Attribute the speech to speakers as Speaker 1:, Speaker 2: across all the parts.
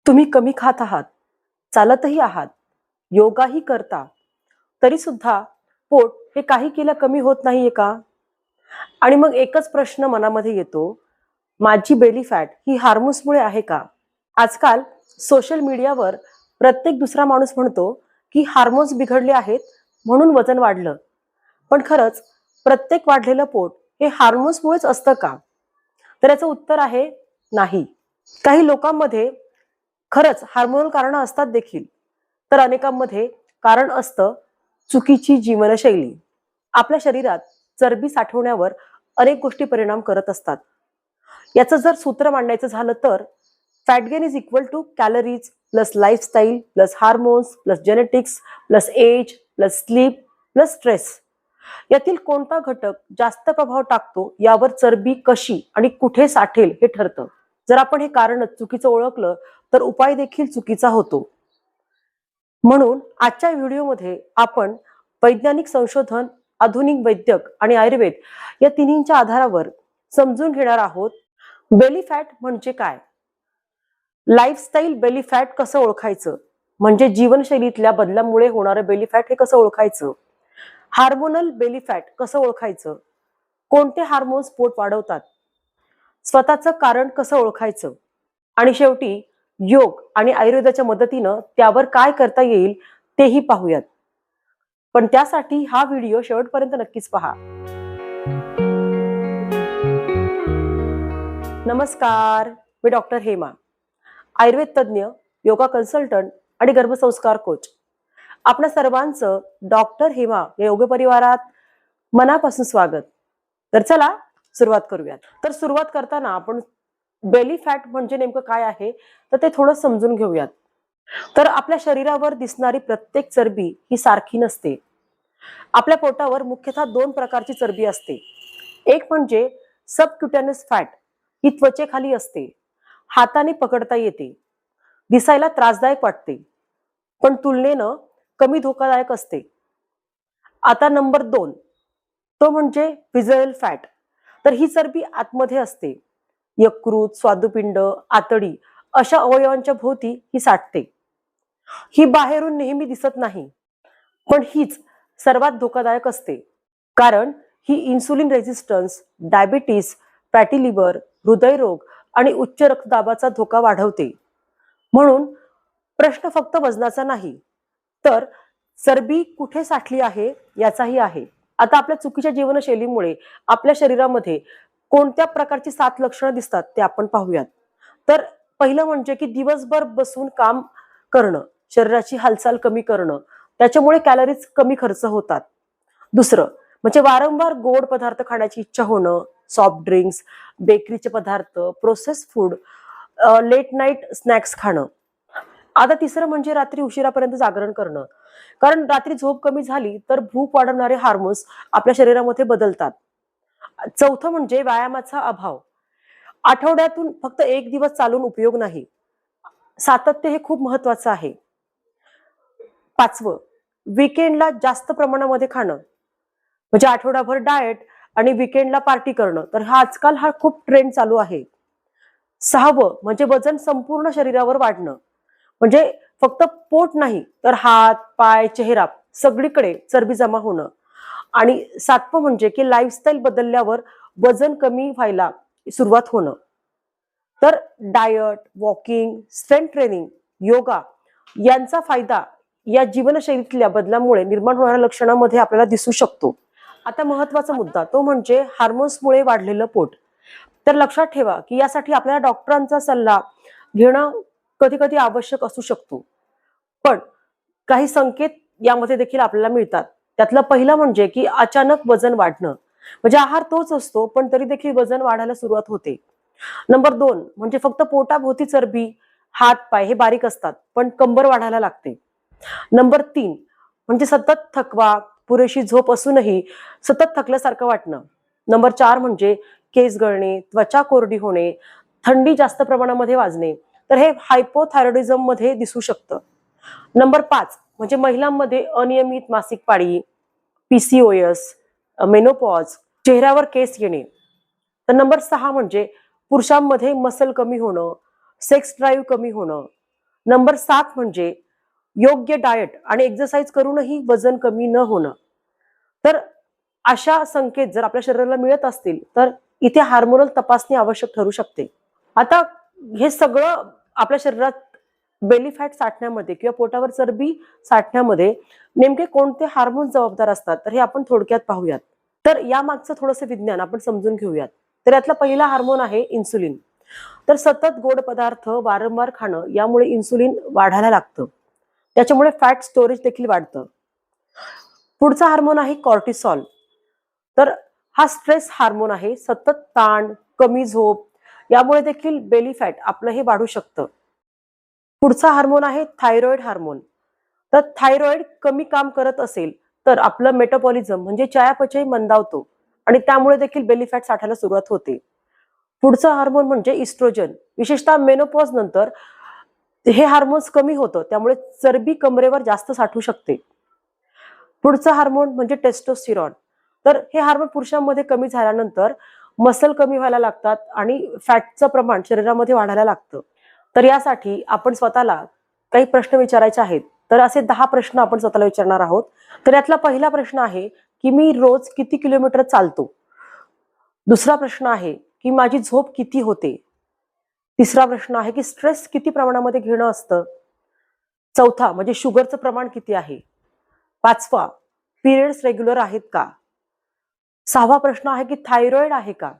Speaker 1: तुम्ही कमी खात आहात, चालतही आहात, योगाही करता, तरी सुद्धा पोट हे काही केलं कमी होत नाहीये का? आणि मग एकच प्रश्न मनामध्ये येतो, माझी बेली फॅट ही हार्मोन्समुळे आहे का? आजकाल सोशल मीडियावर प्रत्येक दुसरा माणूस म्हणतो, की हार्मोन्स बिघडले आहेत म्हणून वजन वाढलं. पण खरंच प्रत्येक वाढलेलं पोट हे हार्मोन्समुळेच असतं का? तर याचं उत्तर आहे नाही. काही लोकांमध्ये खरंच हार्मोनल कारणं असतात देखील. तर अनेकांमध्ये कारण असतं चुकीची जीवनशैली. आपल्या शरीरात चरबी साठवण्यावर अनेक गोष्टी परिणाम करत असतात. याचं जर सूत्र मांडायचं झालं तर fat gain is equal to calories plus lifestyle plus hormones plus genetics plus age plus sleep plus stress. यातील कोणता घटक जास्त प्रभाव टाकतो यावर चरबी कशी आणि कुठे साठेल हे ठरतं. जर आपण हे कारण चुकीचं ओळखलं तर उपाय देखील चुकीचा होतो. म्हणून आजच्या व्हिडिओमध्ये आपण वैज्ञानिक संशोधन, आधुनिक वैद्यक आणि आयुर्वेद या तिन्हींच्या आधारावर समजून घेणार आहोत बेली फॅट म्हणजे काय, लाईफस्टाईल बेली फॅट कसं ओळखायचं, म्हणजे जीवनशैलीतल्या बदलामुळे होणारं बेली फॅट हे कसं ओळखायचं, हार्मोनल बेली फॅट कसं ओळखायचं, कोणते हार्मोन्स पोट वाढवतात, स्वतःचं कारण कसं ओळखायचं आणि शेवटी योग आणि आयुर्वेदाच्या मदतीनं त्यावर काय करता येईल तेही पाहूयात. पण त्यासाठी हा व्हिडिओ शेवटपर्यंत नक्कीच पहा. नमस्कार, मी डॉक्टर हेमा, आयुर्वेद तज्ज्ञ, योगा कन्सल्टंट आणि गर्भसंस्कार कोच. आपल्या सर्वांचं डॉक्टर हेमा या योग परिवारात मनापासून स्वागत. तर चला सुरुवात करूयात. तर सुरुवात करताना आपण बेली फॅट म्हणजे नेमकं काय आहे तर ते थोडं समजून घेऊयात. तर आपल्या शरीरावर दिसणारी प्रत्येक चरबी ही सारखी नसते. आपल्या पोटावर मुख्यतः दोन प्रकारची चरबी असते. एक म्हणजे सबक्युटेनस फॅट, ही त्वचेखाली असते, हाताने पकडता येते, दिसायला त्रासदायक वाटते, पण तुलनेनं कमी धोकादायक असते. आता नंबर 2, तो म्हणजे व्हिजरल फॅट. तर ही चरबी आतमध्ये असते. यकृत, स्वादुपिंड, आतडी अशा अवयवांच्या भोवती ही साठते. ही बाहेरून नेहमी दिसत नाही, पण हीच सर्वात धोकादायक असते. कारण ही insulin resistance, diabetes, fatty liver, हृदयरोग आणि उच्च रक्तदाबाचा धोका वाढवते. म्हणून प्रश्न फक्त वजनाचा नाही, तर चरबी कुठे साठली आहे याचाही आहे. आता आपल्या चुकीच्या जीवनशैलीमुळे आपल्या शरीरामध्ये कोणत्या प्रकारची 7 लक्षणं दिसतात ते आपण पाहूयात. तर पहिलं म्हणजे की दिवसभर बसून काम करणं, शरीराची हालचाल कमी करणं, त्याच्यामुळे कॅलरीज कमी खर्च होतात. दुसरं म्हणजे वारंवार गोड पदार्थ खाण्याची इच्छा होणं, सॉफ्ट ड्रिंक्स, बेकरीचे पदार्थ, process food, late night snacks खाणं. आता तिसरं म्हणजे रात्री उशिरापर्यंत जागरण करणं. कारण रात्री झोप कमी झाली तर भूक वाढवणारे हार्मोन्स आपल्या शरीरामध्ये बदलतात. चौथं म्हणजे व्यायामाचा अभाव. आठवड्यातून फक्त 1 दिवस चालून उपयोग नाही. सातत्य हे खूप महत्वाचं आहे. 5वं, वीकेंडला जास्त प्रमाणामध्ये खाणं. म्हणजे आठवडाभर डाएट आणि वीकेंडला पार्टी करणं. तर आजकाल हा खूप ट्रेंड चालू आहे. 6वं म्हणजे वजन संपूर्ण शरीरावर वाढणं. म्हणजे फक्त पोट नाही तर हात, पाय, चेहरा सगळीकडे चरबी जमा होणं. आणि 7वं म्हणजे की लाईफस्टाईल बदलल्यावर वजन कमी व्हायला सुरुवात होणं. तर diet, walking, strength training, yoga यांचा फायदा या जीवनशैलीतल्या बदलामुळे निर्माण होणाऱ्या लक्षणांमध्ये आपल्याला दिसू शकतो. आता महत्वाचा मुद्दा तो म्हणजे हार्मोन्समुळे वाढलेलं पोट. तर लक्षात ठेवा की यासाठी आपल्याला डॉक्टरांचा सल्ला घेणं कधी कधी आवश्यक असू शकतो. पण काही संकेत यामध्ये देखील आपल्याला मिळतात. त्यातलं पहिलं म्हणजे की अचानक वजन वाढणं. म्हणजे आहार तोच असतो पण तरी देखील वजन वाढायला सुरुवात होते. नंबर 2 म्हणजे फक्त पोटाभोवती चरबी, हात पाय हे बारीक असतात पण कंबर वाढायला लागते. नंबर 3 म्हणजे सतत थकवा, पुरेशी झोप असूनही सतत थकल्यासारखं वाटणं. नंबर 4 म्हणजे केस गळणे, त्वचा कोरडी होणे, थंडी जास्त प्रमाणामध्ये वाजणे. तर हे हायपोथायरॉइडिझम मध्ये दिसू शकतं. नंबर 5 म्हणजे महिलांमध्ये अनियमित मासिक पाळी, पीसीओएस, मेनोपॉज, चेहऱ्यावर केस येणे. तर नंबर 6 म्हणजे पुरुषांमध्ये मसल कमी होणं, सेक्स ड्राईव्ह कमी होणं, नंबर 7 म्हणजे योग्य डाएट आणि एक्सरसाइज करूनही वजन कमी न होणं. तर अशा संकेत जर आपल्या शरीराला मिळत असतील तर इथे हार्मोनल तपासणी आवश्यक ठरू शकते. आता हे सगळं आपल्या शरीरात बेली फॅट साठण्यामध्ये किंवा पोटावर चरबी साठण्यामध्ये नेमके कोणते हार्मोन जबाबदार असतात तर हे आपण थोडक्यात पाहूयात. तर यामागचं थोडंसं विज्ञान आपण समजून घेऊयात. तर यातला पहिला हार्मोन आहे इन्सुलिन. तर सतत गोड पदार्थ वारंवार खाणं यामुळे इन्सुलिन वाढायला लागतं. त्याच्यामुळे फॅट स्टोरेज देखील वाढतं. पुढचा हार्मोन आहे कॉर्टिसॉल. तर हा स्ट्रेस हार्मोन आहे. सतत ताण, कमी झोप यामुळे देखील बेली फॅट आपलं हे वाढू शकतं. पुढचा हार्मोन आहे थायरॉइड हार्मोन. तर थायरॉइड कमी काम करत असेल तर आपलं मेटाबॉलिझम म्हणजे चयापचय मंदावतो आणि त्यामुळे देखील बेली फॅट साठायला सुरुवात होते. पुढचं हार्मोन म्हणजे इस्ट्रोजन. विशेषतः मेनोपॉज नंतर हे हार्मोन्स कमी होतं त्यामुळे चरबी कमरेवर जास्त साठू शकते. पुढचं हार्मोन म्हणजे टेस्टोस्टेरॉन. तर हे हार्मोन पुरुषांमध्ये कमी झाल्यानंतर मसल कमी व्हायला लागतात आणि फॅटचं प्रमाण शरीरामध्ये वाढायला लागतं. तर यासाठी आपण स्वतःला काही प्रश्न विचारायचे आहेत. तर असे 10 प्रश्न आपण स्वतःला विचारणार आहोत. तर यातला पहिला प्रश्न आहे की मी रोज किती किलोमीटर चालतो? दुसरा प्रश्न आहे की माझी झोप किती होते? तिसरा प्रश्न आहे की स्ट्रेस किती प्रमाणामध्ये घेणं असतं? चौथा म्हणजे शुगरचं प्रमाण किती आहे? पाचवा पिरियड्स रेग्युलर आहेत का? सहावा प्रश्न आहे की थायरॉइड आहे का?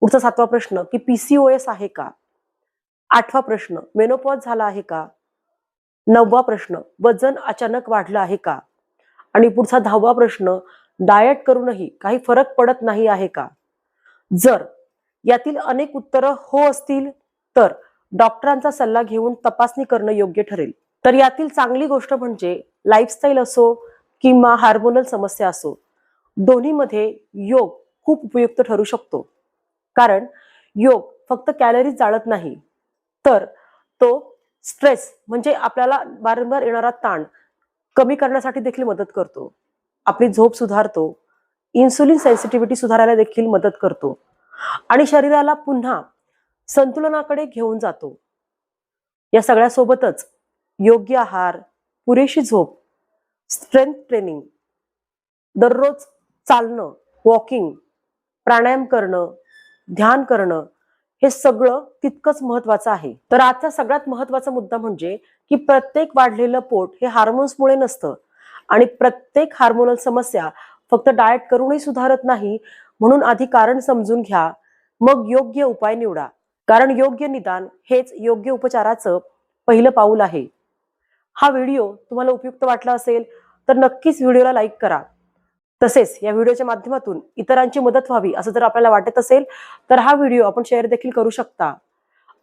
Speaker 1: पुढचा सातवा प्रश्न की पीसीओएस आहे का? आठवा प्रश्न मेनोपॉज झाला आहे का? नववा प्रश्न वजन अचानक वाढलं आहे का? आणि पुढचा 10वा प्रश्न डाएट करूनही काही फरक पडत नाही आहे का? जर यातील अनेक उत्तरं हो असतील तर डॉक्टरांचा सल्ला घेऊन तपासणी करणं योग्य ठरेल. तर यातील चांगली गोष्ट म्हणजे लाईफस्टाईल असो किंवा हार्मोनल समस्या असो, दोन्हीमध्ये योग खूप उपयुक्त ठरू शकतो. कारण योग फक्त कॅलरीज जाळत नाही, तर तो स्ट्रेस म्हणजे आपल्याला वारंवार येणारा ताण कमी करण्यासाठी देखील मदत करतो. आपली झोप सुधारतो, इन्सुलिन सेन्सिटिव्हिटी सुधारायला देखील मदत करतो आणि शरीराला पुन्हा संतुलनाकडे घेऊन जातो. या सगळ्यासोबतच योग्य आहार, पुरेशी झोप, स्ट्रेंथ ट्रेनिंग, दररोज चालणं, वॉकिंग, प्राणायाम करणं, ध्यान करणं हे सगळं तितकंच महत्वाचं आहे. तर आजचा सगळ्यात महत्वाचा मुद्दा म्हणजे की प्रत्येक वाढलेलं पोट हे हार्मोन्समुळे नसतं आणि प्रत्येक हार्मोनल समस्या फक्त डाएट करूनही सुधारत नाही. म्हणून आधी कारण समजून घ्या, मग योग्य उपाय निवडा. कारण योग्य निदान हेच योग्य उपचाराचं पहिलं पाऊल आहे. हा व्हिडिओ तुम्हाला उपयुक्त वाटला असेल तर नक्कीच व्हिडिओला लाईक करा. तसेच या व्हिडिओच्या माध्यमातून इतरांची मदत व्हावी असं जर आपल्याला वाटत असेल तर हा व्हिडिओ आपण शेअर देखील करू शकता.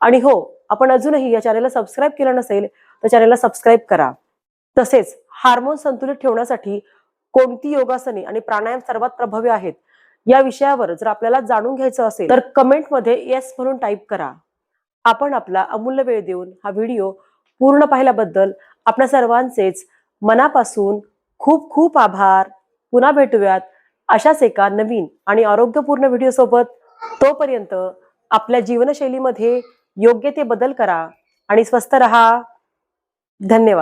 Speaker 1: आणि हो, आपण अजूनही या चॅनलला सबस्क्राईब केलं नसेल तर चॅनलला सबस्क्राईब करा. तसेच हार्मोन संतुलित ठेवण्यासाठी कोणती योगासने आणि प्राणायाम सर्वात प्रभावी आहेत या विषयावर जर आपल्याला जाणून घ्यायचं असेल तर कमेंटमध्ये येस म्हणून टाईप करा. आपण आपला अमूल्य वेळ देऊन हा व्हिडिओ पूर्ण पाहिल्याबद्दल आपल्या सर्वांचेच मनापासून खूप खूप आभार. पुन्हा भेटूयात अशाच एका नवीन आणि आरोग्यपूर्ण व्हिडिओ सोबत. तोपर्यंत आपल्या जीवनशैलीमध्ये योग्य ते बदल करा आणि स्वस्थ रहा. धन्यवाद.